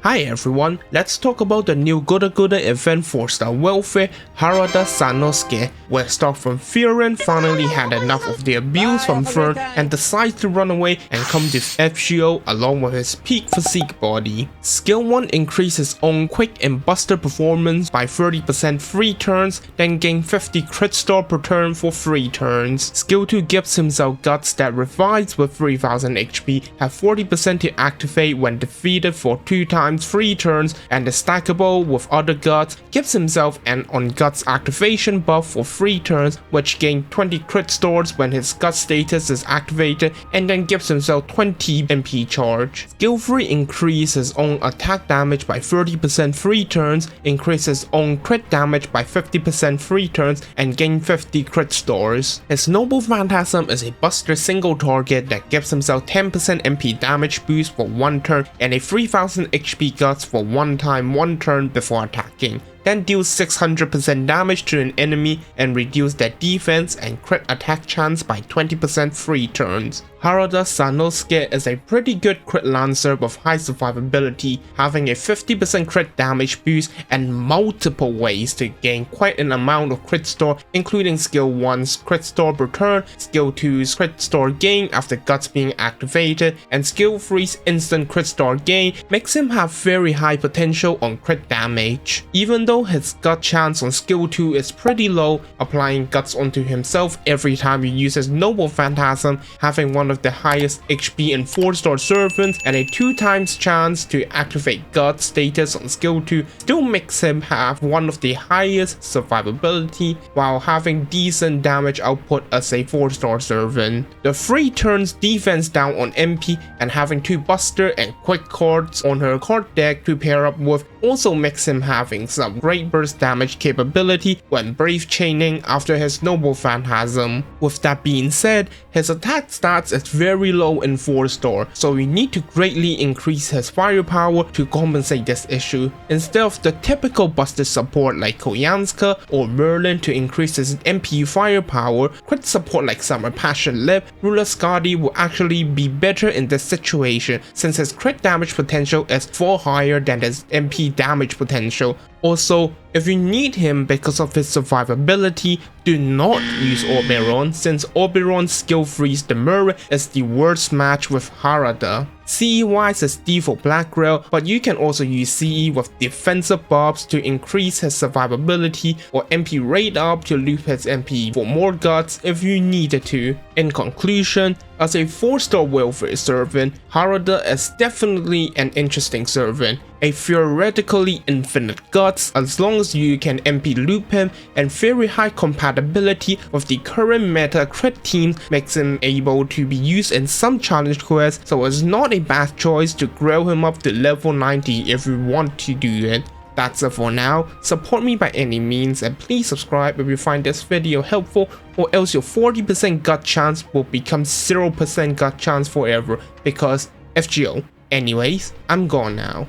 Hi everyone, let's talk about the new Guda Guda event for Star Welfare, Harada Sanosuke, where Star from Furin finally had enough of the abuse from Fern and decides to run away and come to FGO along with his peak physique body. Skill 1 increases own quick and buster performance by 30% free turns, then gain 50 crit star per turn for 3 turns. Skill 2 gives himself guts that revives with 3000 HP, have 40% to activate when defeated for 2 times 3 turns, and is stackable with other guts, gives himself an on guts activation buff for 3 turns, which gain 20 crit stars when his gut status is activated, and then gives himself 20 MP charge. Skill 3 increases own attack damage by 30% 3 turns, increases own crit damage by 50% 3 turns, and gain 50 crit stars. His noble Phantasm is a buster single target that gives himself 10% MP damage boost for 1 turn and a 3000 HP guts for 1 time 1 turn before attacking. Then deals 600% damage to an enemy and reduce their defense and crit attack chance by 20% 3 turns. Harada Sanosuke is a pretty good crit lancer with high survivability, having a 50% crit damage boost and multiple ways to gain quite an amount of crit star, including skill 1's crit star per turn, skill 2's crit star gain after guts being activated, and skill 3's instant crit star gain makes him have very high potential on crit damage. Even though his gut chance on skill 2 is pretty low, applying guts onto himself every time he uses noble Phantasm, having one of the highest HP in 4-star servants and a 2 times chance to activate guts status on skill 2 still makes him have one of the highest survivability while having decent damage output as a 4-star servant. The 3 turns defense down on MP and having 2 buster and quick cards on her card deck to pair up with also makes him having some great burst damage capability when brave chaining after his noble Phantasm. With that being said, his attack stats is very low in 4-star, so we need to greatly increase his firepower to compensate this issue. Instead of the typical buster support like Koyanska or Merlin to increase his MP firepower, crit support like Summer Passion Lip, Ruler Skadi will actually be better in this situation since his crit damage potential is far higher than his MP damage potential. Also, if you need him because of his survivability, do not use Oberon since Oberon's skill 3's Demurra is the worst match with Harada. CE wise is D for Black Rail, but you can also use CE with defensive buffs to increase his survivability or MP rate up to loop his MP for more guts if you needed to. In conclusion, as a 4-star welfare servant, Harada is definitely an interesting servant. A theoretically infinite guts as long as you can MP loop him, and very high compatibility with the current meta crit teams makes him able to be used in some challenge quests, so it's not a bad choice to grow him up to level 90 if you want to do it. That's it for now. Support me by any means and please subscribe if you find this video helpful, or else your 40% gut chance will become 0% gut chance forever because FGO. Anyways, I'm gone now.